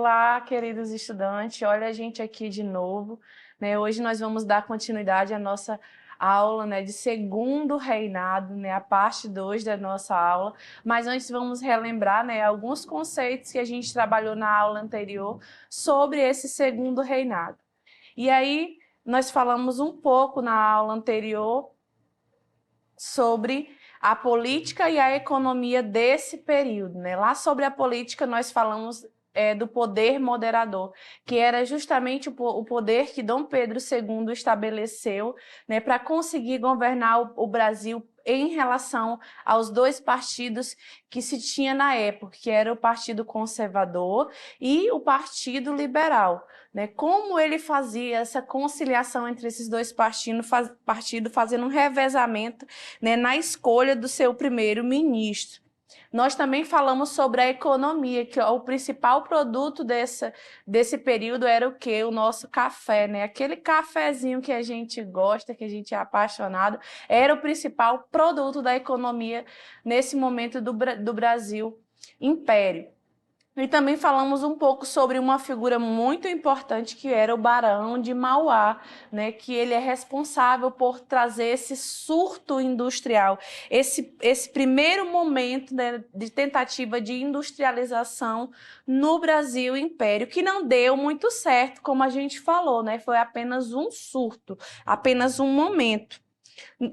Olá, queridos estudantes, olha a gente aqui de novo, né? Hoje nós vamos dar continuidade à nossa aula, né, de Segundo Reinado, né, a parte 2 da nossa aula, mas antes vamos relembrar, né, alguns conceitos que a gente trabalhou na aula anterior sobre esse Segundo Reinado. E aí nós falamos um pouco na aula anterior sobre a política e a economia desse período, né? Lá sobre a política nós falamos do poder moderador, que era justamente o poder que Dom Pedro II estabeleceu, né, para conseguir governar o Brasil em relação aos dois partidos que se tinha na época, que era o Partido Conservador e o Partido Liberal, né? Como ele fazia essa conciliação entre esses dois partidos, fazendo um revezamento, né, na escolha do seu primeiro-ministro. Nós também falamos sobre a economia, que o principal produto desse período era o quê? O nosso café, né? Aquele cafezinho que a gente gosta, que a gente é apaixonado, era o principal produto da economia nesse momento do Brasil Império. E também falamos um pouco sobre uma figura muito importante que era o Barão de Mauá, né? Que ele é responsável por trazer esse surto industrial, esse primeiro momento, né, de tentativa de industrialização no Brasil Império, que não deu muito certo, como a gente falou, né? Foi apenas um surto, apenas um momento.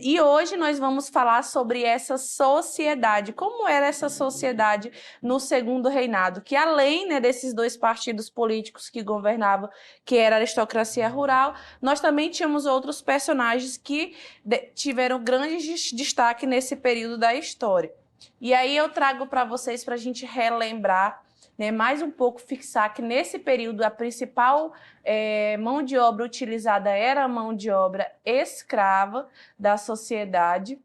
E hoje nós vamos falar sobre essa sociedade, como era essa sociedade no Segundo Reinado, que além, né, desses dois partidos políticos que governavam, que era a aristocracia rural, nós também tínhamos outros personagens que tiveram grande destaque nesse período da história. E aí eu trago para vocês, para a gente relembrar, né, mais um pouco, fixar que nesse período a principal mão de obra utilizada era a mão de obra escrava da sociedade,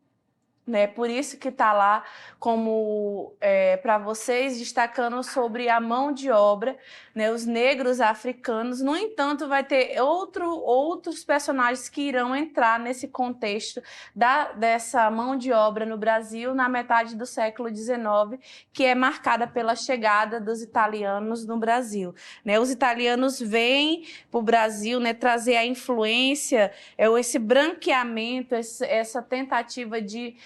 né? Por isso que está lá como para vocês, destacando sobre a mão de obra, né? Os negros africanos. No entanto, vai ter outros personagens que irão entrar nesse contexto dessa mão de obra no Brasil na metade do século XIX, que é marcada pela chegada dos italianos no Brasil, né? Os italianos vêm para o Brasil, né, trazer a influência, esse branqueamento, essa tentativa de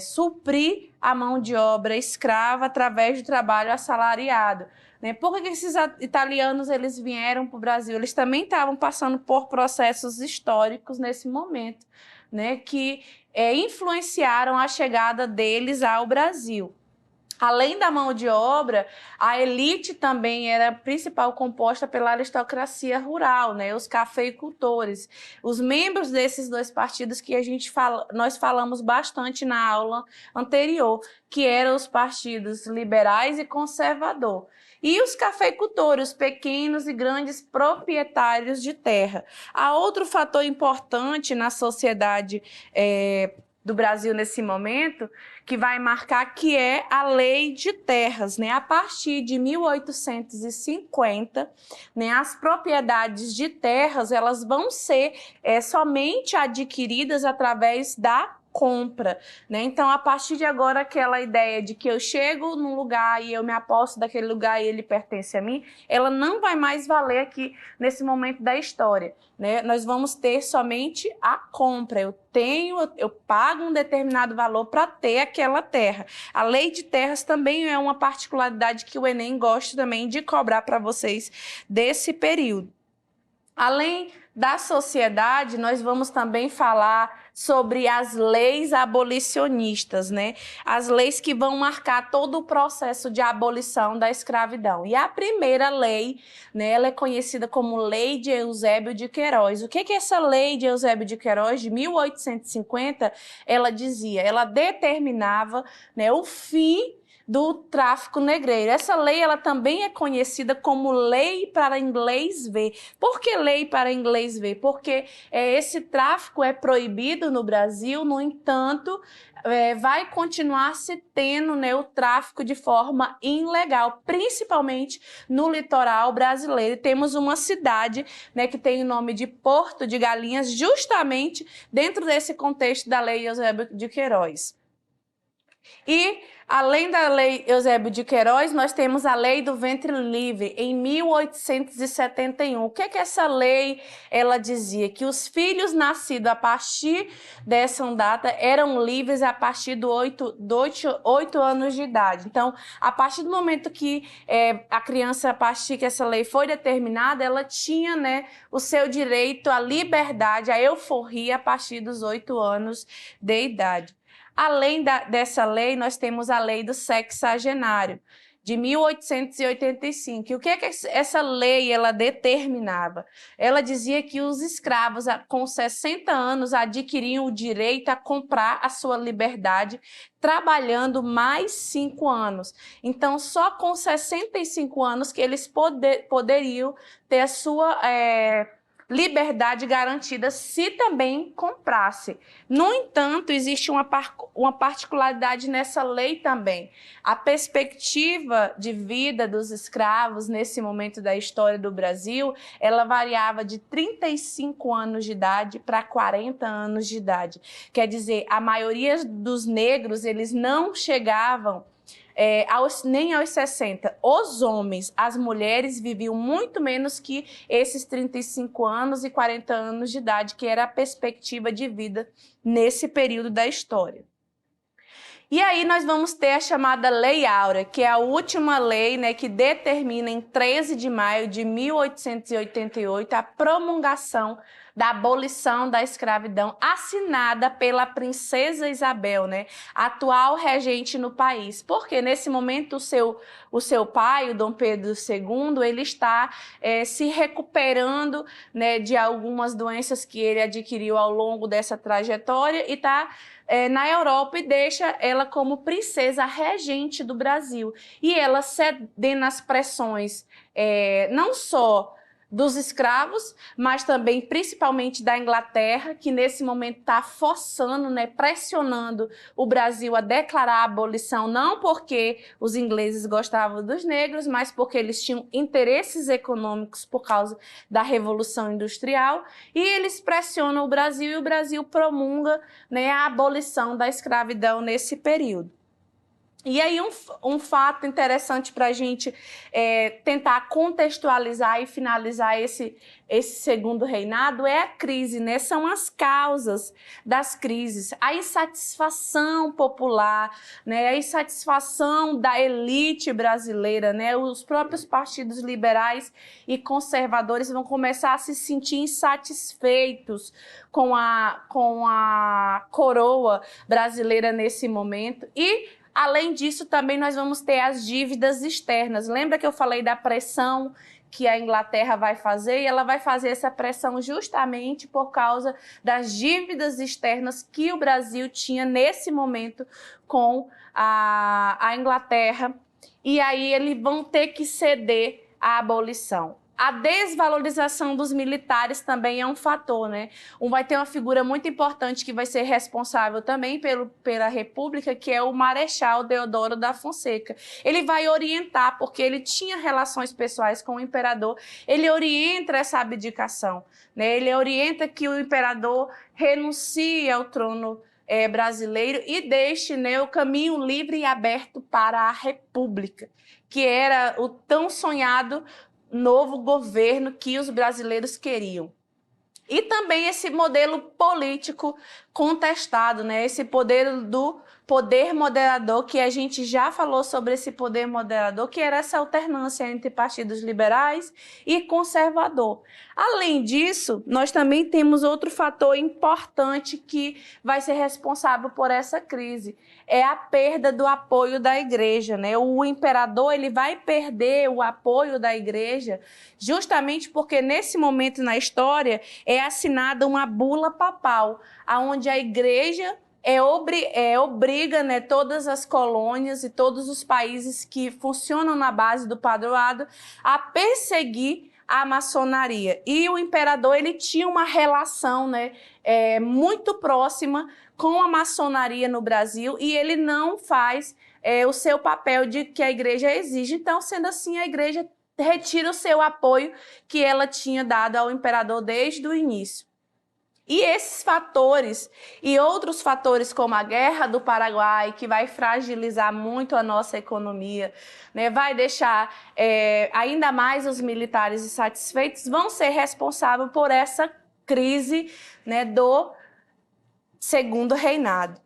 suprir a mão de obra escrava através do trabalho assalariado, né? Por que esses italianos eles vieram para o Brasil? Eles também estavam passando por processos históricos nesse momento, né, que influenciaram a chegada deles ao Brasil. Além da mão de obra, a elite também era principal composta pela aristocracia rural, né? Os cafeicultores. Os membros desses dois partidos que nós falamos bastante na aula anterior, que eram os partidos liberais e conservador. E os cafeicultores, os pequenos e grandes proprietários de terra. Há outro fator importante na sociedade do Brasil nesse momento, que vai marcar, que é a lei de terras, né? A partir de 1850, né, as propriedades de terras elas vão ser somente adquiridas através da compra, né? Então, a partir de agora, aquela ideia de que eu chego num lugar e eu me aposto daquele lugar e ele pertence a mim, ela não vai mais valer aqui nesse momento da história, né? Nós vamos ter somente a compra. Eu pago um determinado valor para ter aquela terra. A lei de terras também é uma particularidade que o Enem gosta também de cobrar para vocês desse período. Além da sociedade, nós vamos também falar sobre as leis abolicionistas, né? As leis que vão marcar todo o processo de abolição da escravidão. E a primeira lei, né, ela é conhecida como Lei de Eusébio de Queiroz. O que é essa Lei de Eusébio de Queiroz, de 1850? Ela dizia, ela determinava, né, o fim do tráfico negreiro. Essa lei ela também é conhecida como Lei para Inglês Ver. Por que Lei para Inglês Ver? Porque esse tráfico é proibido no Brasil, no entanto, vai continuar se tendo, né, o tráfico de forma ilegal, principalmente no litoral brasileiro. E temos uma cidade, né, que tem o nome de Porto de Galinhas, justamente dentro desse contexto da Lei Eusébio de Queiroz. E, além da Lei Eusébio de Queiroz, nós temos a Lei do Ventre Livre, em 1871. O que é que essa lei ela dizia? Que os filhos nascidos a partir dessa data eram livres a partir de 8 anos de idade. Então, a partir do momento que a criança, a partir que essa lei foi determinada, ela tinha, né, o seu direito à liberdade, à euforia a partir dos 8 anos de idade. Além dessa lei, nós temos a lei do sexagenário, de 1885. E o que é que essa lei ela determinava? Ela dizia que os escravos com 60 anos adquiriam o direito a comprar a sua liberdade trabalhando mais 5 anos. Então, só com 65 anos que eles poderiam ter a sua liberdade garantida se também comprasse. No entanto, existe uma particularidade nessa lei também. A perspectiva de vida dos escravos nesse momento da história do Brasil, ela variava de 35 anos de idade para 40 anos de idade. Quer dizer, a maioria dos negros, eles não chegavam nem aos 60. Os homens, as mulheres viviam muito menos que esses 35 anos e 40 anos de idade, que era a perspectiva de vida nesse período da história. E aí nós vamos ter a chamada Lei Áurea, que é a última lei, né, que determina em 13 de maio de 1888 a promulgação da abolição da escravidão, assinada pela princesa Isabel, né, atual regente no país. Porque nesse momento o seu pai, o Dom Pedro II, ele está se recuperando, né, de algumas doenças que ele adquiriu ao longo dessa trajetória e está na Europa e deixa ela como princesa regente do Brasil. E ela cedendo às pressões não só dos escravos, mas também principalmente da Inglaterra, que nesse momento está forçando, né, pressionando o Brasil a declarar a abolição, não porque os ingleses gostavam dos negros, mas porque eles tinham interesses econômicos por causa da Revolução Industrial, e eles pressionam o Brasil e o Brasil promulga, né, a abolição da escravidão nesse período. E aí um fato interessante para a gente tentar contextualizar e finalizar esse segundo reinado é a crise, né? São as causas das crises, a insatisfação popular, né? A insatisfação da elite brasileira, né? Os próprios partidos liberais e conservadores vão começar a se sentir insatisfeitos com a coroa brasileira nesse momento. E além disso, também nós vamos ter as dívidas externas. Lembra que eu falei da pressão que a Inglaterra vai fazer? E ela vai fazer essa pressão justamente por causa das dívidas externas que o Brasil tinha nesse momento com a Inglaterra. E aí eles vão ter que ceder à abolição. A desvalorização dos militares também é um fator, né? Vai ter uma figura muito importante que vai ser responsável também pela República, que é o Marechal Deodoro da Fonseca. Ele vai orientar, porque ele tinha relações pessoais com o imperador, ele orienta essa abdicação, né? Ele orienta que o imperador renuncie ao trono brasileiro e deixe, né, o caminho livre e aberto para a República, que era o tão sonhado novo governo que os brasileiros queriam. E também esse modelo político contestado, né? Esse poder do poder moderador, que a gente já falou sobre esse poder moderador, que era essa alternância entre partidos liberais e conservador. Além disso, nós também temos outro fator importante que vai ser responsável por essa crise, é a perda do apoio da igreja, né? O imperador ele vai perder o apoio da igreja justamente porque nesse momento na história é assinada uma bula papal, onde a igreja obriga, né, todas as colônias e todos os países que funcionam na base do padroado a perseguir a maçonaria. E o imperador ele tinha uma relação, né, muito próxima com a maçonaria no Brasil e ele não faz o seu papel de que a igreja exige. Então, sendo assim, a igreja retira o seu apoio que ela tinha dado ao imperador desde o início. E esses fatores e outros fatores como a Guerra do Paraguai, que vai fragilizar muito a nossa economia, né, vai deixar ainda mais os militares insatisfeitos, vão ser responsáveis por essa crise, né, do segundo reinado.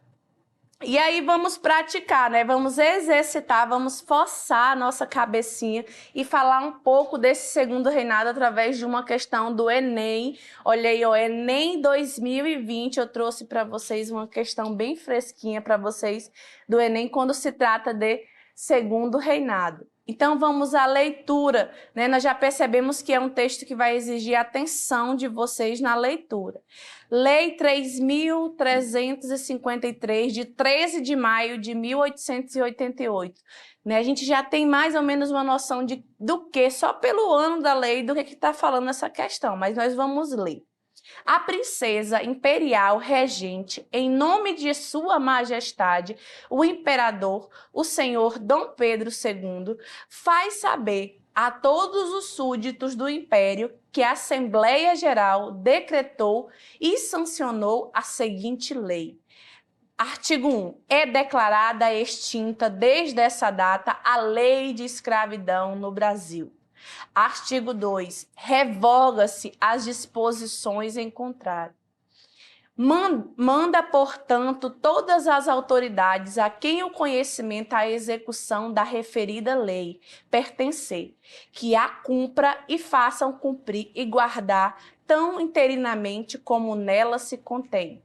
E aí vamos praticar, né? Vamos exercitar, vamos forçar a nossa cabecinha e falar um pouco desse segundo reinado através de uma questão do Enem. Olha aí, o Enem 2020, eu trouxe para vocês uma questão bem fresquinha para vocês do Enem quando se trata de segundo reinado. Então vamos à leitura, né? Nós já percebemos que é um texto que vai exigir atenção de vocês na leitura. Lei 3.353, de 13 de maio de 1888. Né? A gente já tem mais ou menos uma noção do que, só pelo ano da lei, do que está falando essa questão, mas nós vamos ler. A princesa imperial regente, em nome de Sua Majestade, o imperador, o senhor Dom Pedro II, faz saber a todos os súditos do império que a Assembleia Geral decretou e sancionou a seguinte lei. Artigo 1. É declarada extinta desde essa data a lei de escravidão no Brasil. Artigo 2. Revoga-se as disposições em contrário. Manda, portanto, todas as autoridades a quem o conhecimento à execução da referida lei pertencer, que a cumpra e façam cumprir e guardar tão interinamente como nela se contém.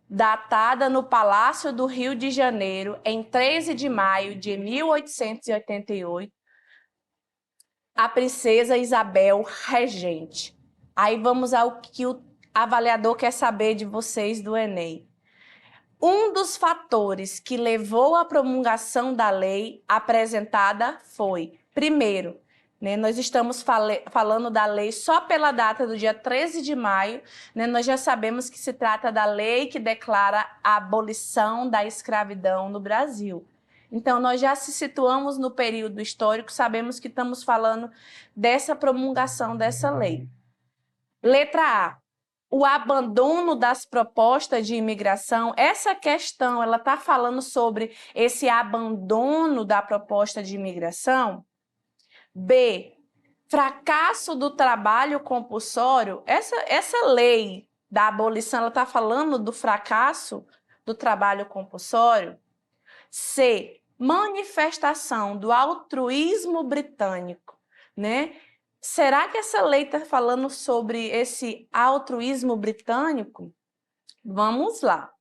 Datada no Palácio do Rio de Janeiro, em 13 de maio de 1888, a princesa Isabel regente. Aí vamos ao que o avaliador quer saber de vocês do Enem. Um dos fatores que levou à promulgação da lei apresentada foi, primeiro, né, nós estamos falando da lei só pela data do dia 13 de maio, né, nós já sabemos que se trata da lei que declara a abolição da escravidão no Brasil. Então, nós já se situamos no período histórico, sabemos que estamos falando dessa promulgação dessa lei. Letra A. O abandono das propostas de imigração. Essa questão, ela está falando sobre esse abandono da proposta de imigração. B. Fracasso do trabalho compulsório. Essa lei da abolição, ela está falando do fracasso do trabalho compulsório. C. Manifestação do altruísmo britânico, né? Será que essa lei está falando sobre esse altruísmo britânico? Vamos lá.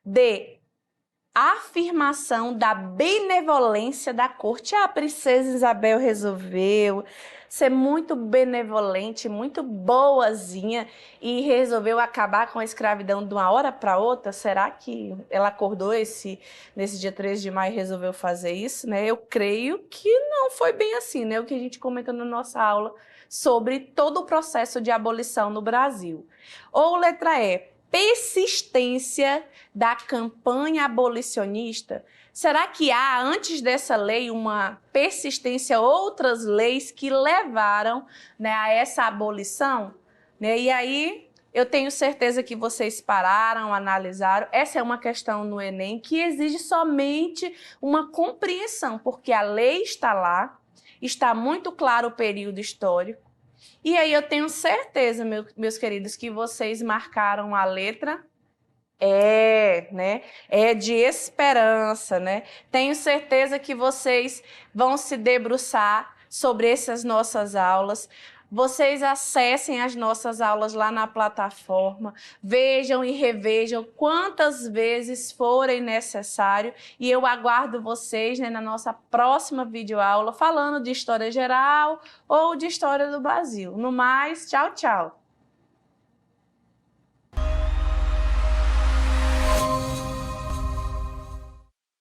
D. Afirmação da benevolência da corte. A princesa Isabel resolveu ser muito benevolente, muito boazinha e resolveu acabar com a escravidão de uma hora para outra. Será que ela acordou nesse dia 13 de maio e resolveu fazer isso? Né? Eu creio que não foi bem assim, né? O que a gente comentou na nossa aula sobre todo o processo de abolição no Brasil. Ou letra E. Persistência da campanha abolicionista? Será que há, antes dessa lei, uma persistência, outras leis que levaram, né, a essa abolição? Né? E aí, eu tenho certeza que vocês pararam, analisaram. Essa é uma questão no Enem que exige somente uma compreensão, porque a lei está lá, está muito claro o período histórico. E aí eu tenho certeza, meus queridos, que vocês marcaram a letra E, né? É de esperança, né? Tenho certeza que vocês vão se debruçar sobre essas nossas aulas. Vocês acessem as nossas aulas lá na plataforma, vejam e revejam quantas vezes forem necessário e eu aguardo vocês, né, na nossa próxima videoaula falando de história geral ou de história do Brasil. No mais, tchau, tchau!